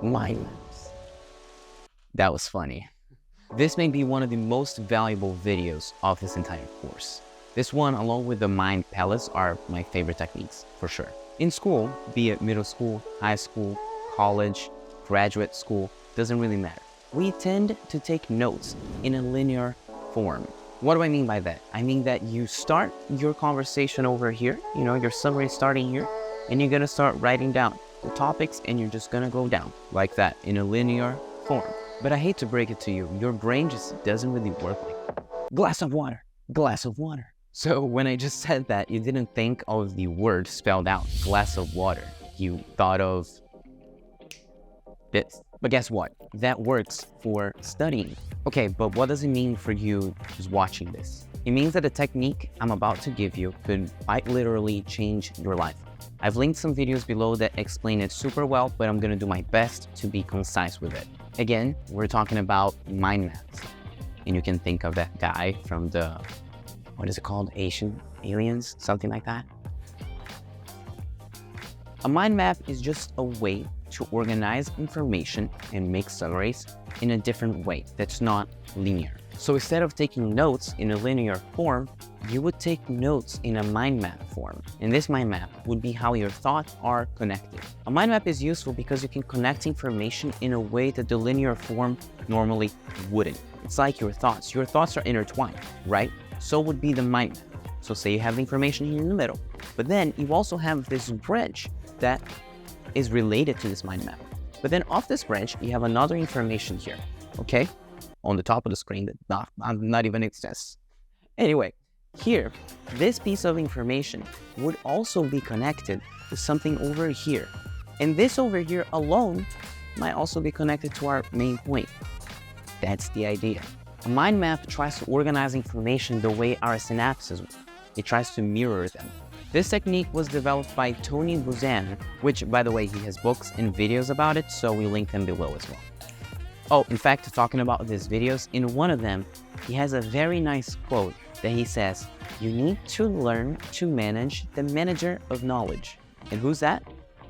Mind maps. That was funny. This may be one of the most valuable videos of this entire course. This one, along with the mind palettes, are my favorite techniques, for sure. In school, be it middle school, high school, college, graduate school, doesn't really matter. We tend to take notes in a linear form. What do I mean by that? I mean that you start your conversation over here, your summary starting here, and you're gonna start writing down the topics, and you're just gonna go down like that in a linear form. But I hate to break it to you, your brain just doesn't really work like glass of water, glass of water. So when I just said that, you didn't think of the word spelled out, glass of water. You thought of this. But guess what? That works for studying. Okay, but what does it mean for you who's watching this? It means that the technique I'm about to give you could quite literally change your life. I've linked some videos below that explain it super well, but I'm gonna do my best to be concise with it. Again, we're talking about mind maps. And you can think of that guy from the, what is it called? Aliens? Something like that. A mind map is just a way to organize information and make summaries in a different way that's not linear. So instead of taking notes in a linear form, you would take notes in a mind map form. And this mind map would be how your thoughts are connected. A mind map is useful because you can connect information in a way that the linear form normally wouldn't. It's like your thoughts. Your thoughts are intertwined, right? So would be the mind map. So say you have the information here in the middle, but then you also have this branch that is related to this mind map. But then off this branch, you have another information here, okay? On the top of the screen that not even exists. Anyway, here, this piece of information would also be connected to something over here. And this over here alone might also be connected to our main point. That's the idea. A mind map tries to organize information the way our synapses work. It tries to mirror them. This technique was developed by Tony Buzan, which, by the way, he has books and videos about it, so we link them below as well. Oh, in fact, talking about these videos, in one of them, he has a very nice quote that he says, "You need to learn to manage the manager of knowledge." And who's that?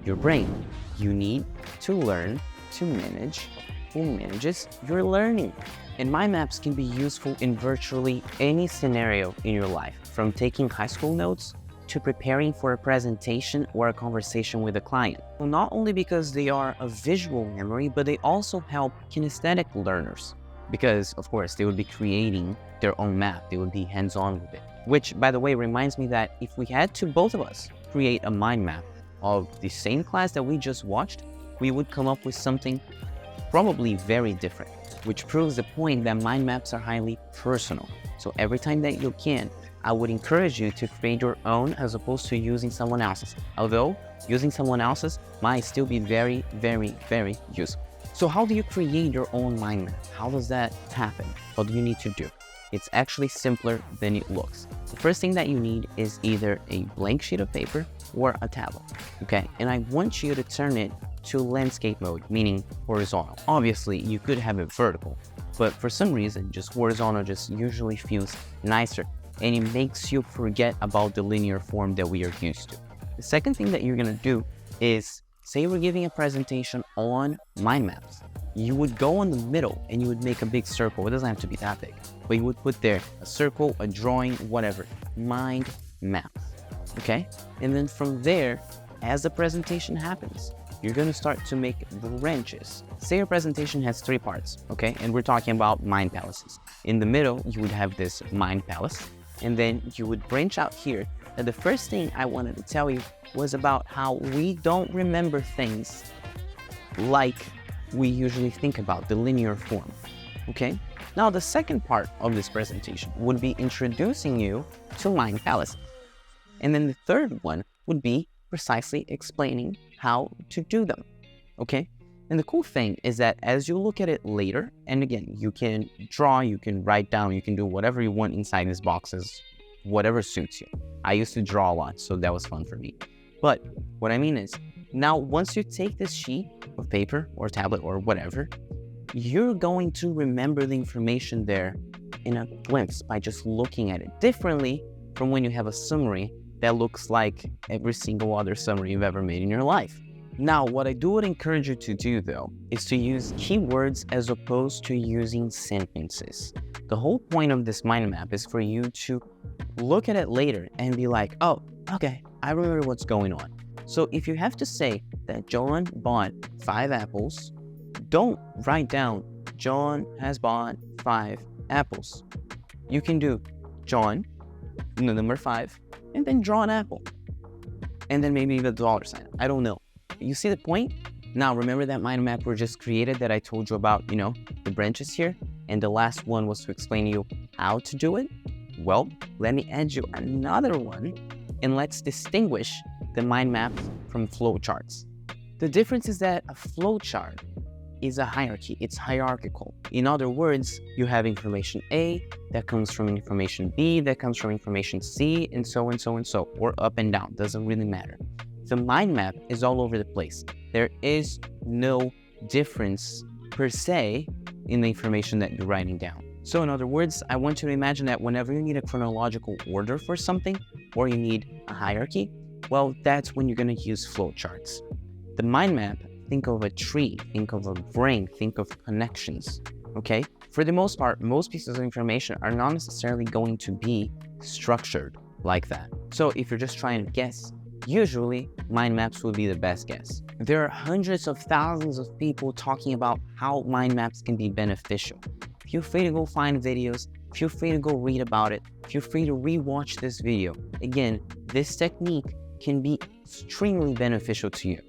Your brain. You need to learn to manage who manages your learning. And mind maps can be useful in virtually any scenario in your life, from taking high school notes to preparing for a presentation or a conversation with a client. Well, not only because they are a visual memory, but they also help kinesthetic learners. Because, of course, they would be creating their own map. They would be hands-on with it. Which, by the way, reminds me that if we had to, both of us, create a mind map of the same class that we just watched, we would come up with something probably very different, which proves the point that mind maps are highly personal. So every time that you can, I would encourage you to create your own as opposed to using someone else's. Although using someone else's might still be very, very, very useful. So how do you create your own mind map? How does that happen? What do you need to do? It's actually simpler than it looks. The first thing that you need is either a blank sheet of paper or a tablet, okay? And I want you to turn it to landscape mode, meaning horizontal. Obviously, you could have it vertical, but for some reason, just horizontal just usually feels nicer, and it makes you forget about the linear form that we are used to. The second thing that you're gonna do is, say we're giving a presentation on mind maps. You would go in the middle and you would make a big circle. It doesn't have to be that big, but you would put there a circle, a drawing, whatever, mind maps, okay? And then from there, as the presentation happens, you're gonna start to make branches. Say your presentation has 3 parts, okay? And we're talking about mind palaces. In the middle, you would have this mind palace, and then you would branch out here. And the first thing I wanted to tell you was about how we don't remember things like we usually think about, the linear form, okay? Now, the second part of this presentation would be introducing you to mind palaces. And then the third one would be precisely explaining how to do them, okay? And the cool thing is that as you look at it later, and again, you can draw, you can write down, you can do whatever you want inside these boxes, whatever suits you. I used to draw a lot, so that was fun for me. But what I mean is, now once you take this sheet of paper or tablet or whatever, you're going to remember the information there in a glimpse by just looking at it differently from when you have a summary that looks like every single other summary you've ever made in your life. Now, what I would encourage you to do though, is to use keywords as opposed to using sentences. The whole point of this mind map is for you to look at it later and be like, oh, okay, I remember what's going on. So if you have to say that John bought 5 apples, don't write down John has bought 5 apples. You can do John, the number 5, and then draw an apple. And then maybe the dollar sign. I don't know. You see the point? Now, remember that mind map we just created that I told you about, the branches here? And the last one was to explain to you how to do it? Well, let me add you another one, and let's distinguish the mind map from flowcharts. The difference is that a flowchart is a hierarchy. It's hierarchical. In other words, you have information A that comes from information B that comes from information C, and so and so and so, or up and down. Doesn't really matter. The mind map is all over the place. There is no difference per se in the information that you're writing down. So in other words, I want you to imagine that whenever you need a chronological order for something, or you need a hierarchy, well, that's when you're going to use flowcharts. The mind map, think of a tree, think of a brain, think of connections, okay? For the most part, most pieces of information are not necessarily going to be structured like that. So if you're just trying to guess, usually mind maps will be the best guess. There are hundreds of thousands of people talking about how mind maps can be beneficial. Feel free to go find videos, feel free to go read about it, feel free to rewatch this video. Again, this technique can be extremely beneficial to you.